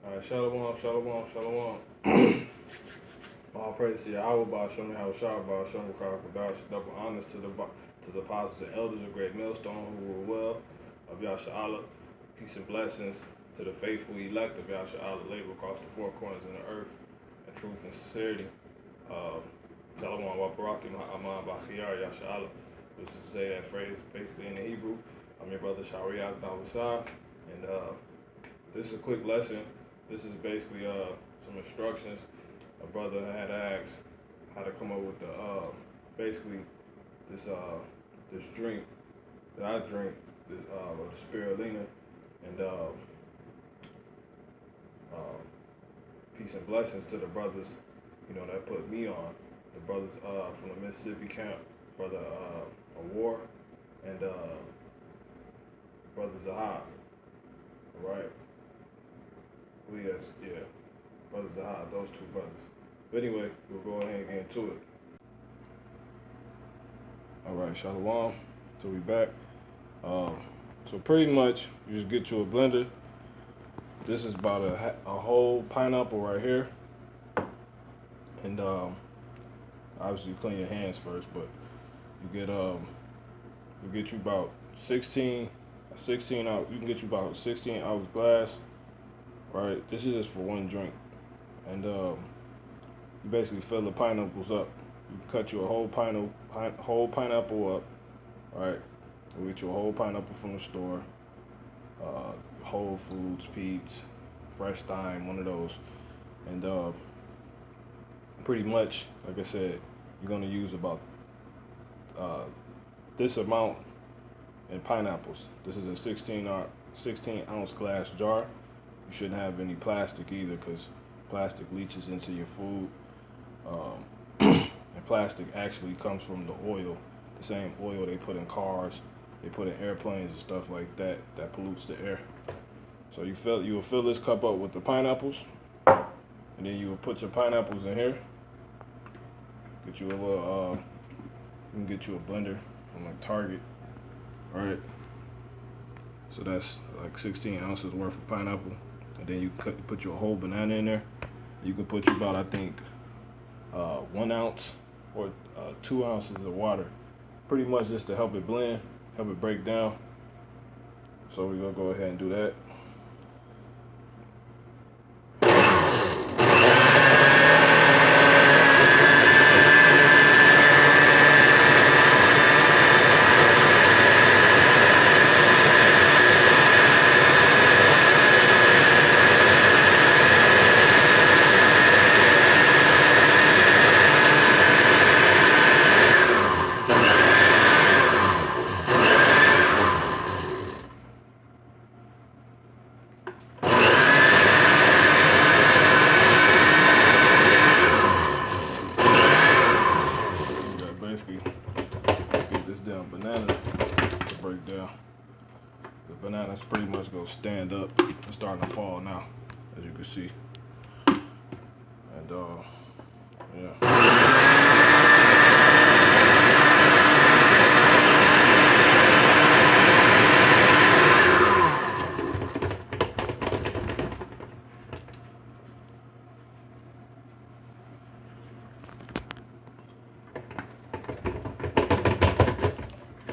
Alright, shalom, shalom, shalom. All praise to Yahweh, Shem Yahweh, Shem Karakodash, double honors to the apostles and elders of Great Millstone who rule well of Yasha'Allah. Peace and blessings to the faithful elect of Yasha'Allah, labor across the four corners of the earth in truth and sincerity. Shalom wa barakim ha'aman ba'chiyar Yasha'Allah, which is to say that phrase basically in the Hebrew. I'm your brother Shariat Nawasah, and this is a quick lesson. This is basically some instructions. A brother had asked how to come up with the basically this drink that I drink, the Spirulina, and peace and blessings to the brothers, that put me on. The brothers from the Mississippi camp, brother War, and brother Zahab. All right. I believe that's, yeah. Brother Zahab, those two brothers. But anyway, we'll go ahead and get into it. Alright, shalom. So we back. So pretty much, you just get you a blender. This is about a whole pineapple right here. And obviously clean your hands first, but you get you about 16 out. You can get you about 16 ounce glass. Right, this is just for one drink, and you basically fill the pineapples up. You cut you a whole pineapple up, right? You get you a whole pineapple from the store, Whole Foods, Pete's, Fresh Thyme, one of those, and pretty much, like I said, you're gonna use about this amount in pineapples. This is a 16 ounce glass jar. You shouldn't have any plastic either, because plastic leaches into your food. And plastic actually comes from the oil, the same oil they put in cars, they put in airplanes and stuff like that, that pollutes the air. So you will fill this cup up with the pineapples, and then you will put your pineapples in here. Get you a little, you can get you a blender from like Target, all right? So that's like 16 ounces worth of pineapple. And then you put your whole banana in there. You can put you about, I think, 1 ounce or 2 ounces of water. Pretty much just to help it blend, help it break down. So we're gonna go ahead and do that. Get this damn banana to break down. The banana's pretty much gonna stand up. It's starting to fall now, as you can see. And yeah.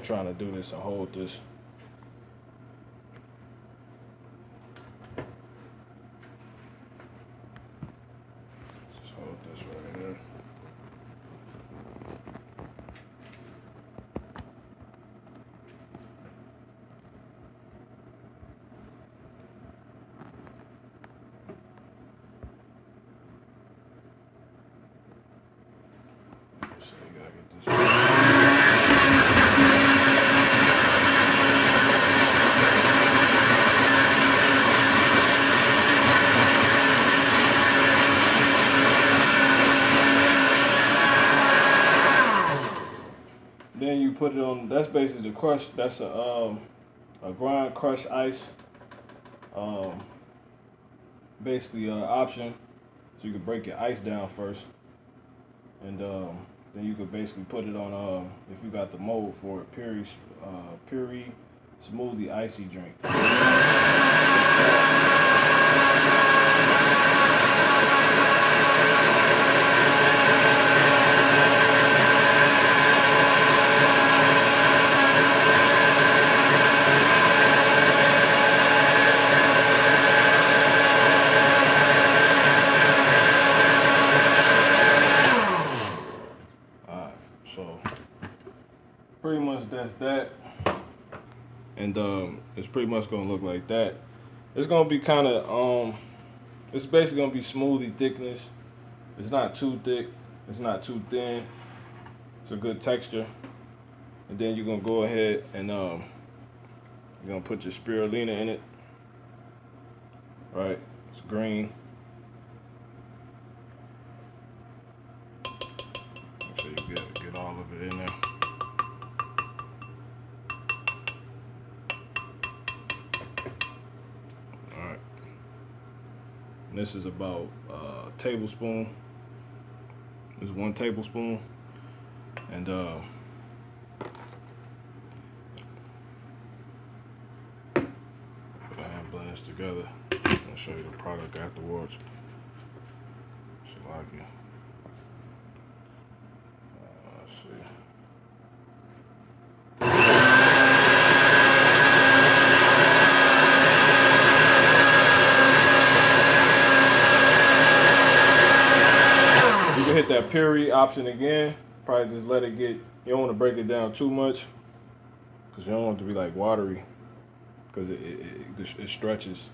Trying to do this and hold this. Just hold this right here. So you gotta get this. Then you put it on. That's basically the crush. That's a grind crushed ice. Basically option. So you can break your ice down first, and then you could basically put it on. If you got the mold for it, puree smoothie icy drink. it's pretty much gonna look like that. It's gonna be kind of it's basically gonna be smoothie thickness. It's not too thick. It's not too thin. It's a good texture. And then you're gonna go ahead and you're gonna put your spirulina in it. Right? It's green. Make sure you get all of it in there. All right. And this is about a tablespoon. This is 1 tablespoon. And go ahead and blend this together. I'll show you the product afterwards. So like it. Let's see. You can hit that puree option again. Probably just let it get, you don't want to break it down too much because you don't want it to be like watery because it stretches.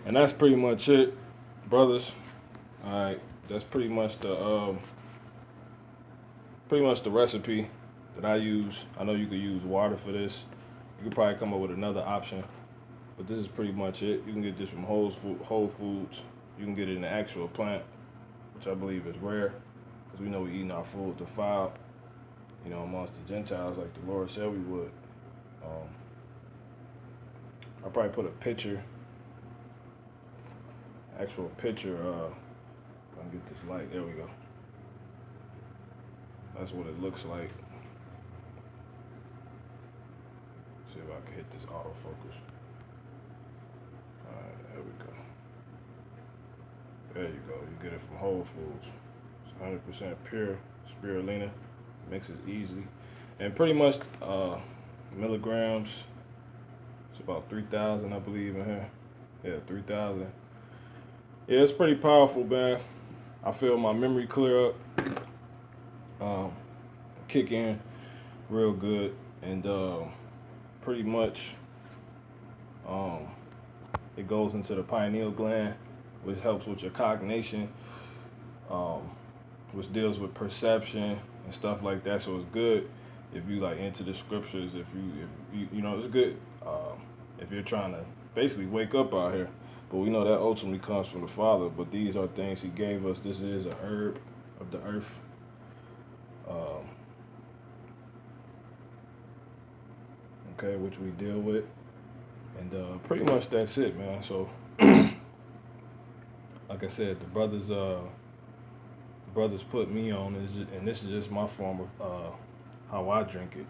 And that's pretty much it, brothers. All right, that's pretty much the recipe that I use. I know you could use water for this. You could probably come up with another option, but this is pretty much it. You can get this from Whole Foods. You can get it in the actual plant, which I believe is rare, because we know we're eating our food defiled, you know, amongst the Gentiles, like the Lord said we would. I'll probably put a picture, actual picture. Let me get this light. There we go. That's what it looks like. See if I can hit this autofocus. Alright, there we go. There you go. You get it from Whole Foods. It's 100% pure spirulina. Mixes easily. And pretty much milligrams. It's about 3,000, I believe, in here. Yeah, 3,000. Yeah, it's pretty powerful, man. I feel my memory clear up. Kick in real good, and pretty much it goes into the pineal gland, which helps with your cognition, which deals with perception and stuff like that. So it's good if you like into the scriptures. If you know, it's good if you're trying to basically wake up out here. But we know that ultimately comes from the Father. But these are things He gave us. This is a herb of the earth. Okay, which we deal with, and pretty much that's it, man. So, like I said, the brothers put me on, and this is just my form of how I drink it,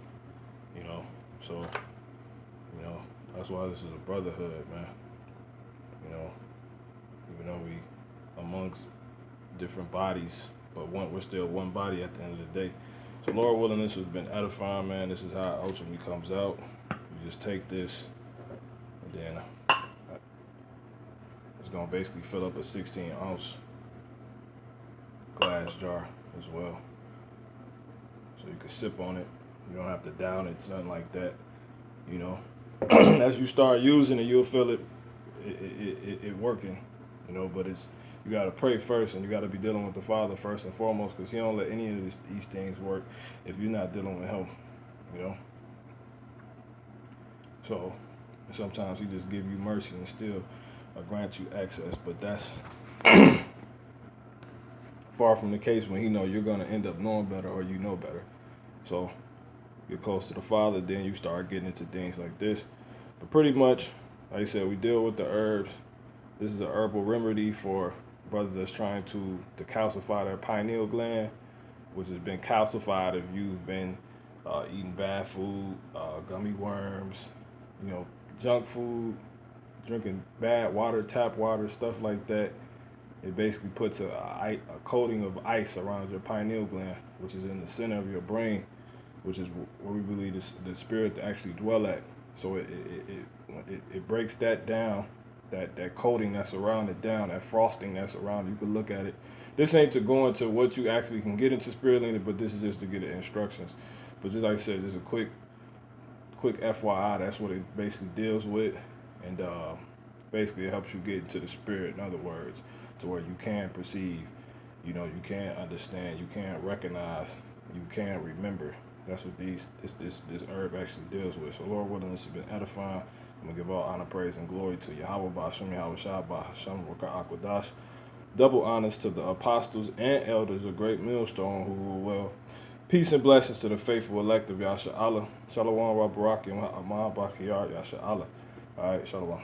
you know. So, you know, that's why this is a brotherhood, man. You know, even though we amongst different bodies, but we're still one body at the end of the day. So, Lord willing, this has been edifying, man. This is how it ultimately comes out. You just take this, and then it's gonna basically fill up a 16-ounce glass jar as well. So you can sip on it. You don't have to down it, nothing like that. You know, as you start using it, you'll feel it working. You know, but you gotta pray first, and you gotta be dealing with the Father first and foremost, because He don't let any of these things work if you're not dealing with Him. You know. So sometimes He just give you mercy and still grant you access, but that's far from the case when He know you're gonna end up knowing better, or you know better. So get close to the Father, then you start getting into things like this. But pretty much, like I said, we deal with the herbs. This is a herbal remedy for brothers that's trying to calcify their pineal gland, which has been calcified if you've been eating bad food, gummy worms, you know, junk food, drinking bad water, tap water, stuff like that. It basically puts a coating of ice around your pineal gland, which is in the center of your brain, which is where we believe the spirit to actually dwell at. So it it breaks that down, that coating that's around it down, that frosting that's around it. You can look at it. This ain't to go into what you actually can get into spirulina, but this is just to get the instructions. But just like I said, just a quick FYI. That's what it basically deals with, and basically it helps you get into the spirit. In other words, to where you can perceive, you can understand, you can recognize, you can remember. That's what this herb actually deals with. So Lord willing, this has been edifying. I'm gonna give all honor, praise, and glory to Yahweh Ba'Shem Yahweh Shah Ba'Shem Rakah Akwadash. Double honors to the apostles and elders of Great Millstone who rule well. Peace and blessings to the faithful elect of Yasha Allah. Shalom Rabbaraki and Ahmad Bakiyar Yasha Allah. All right, Shalom.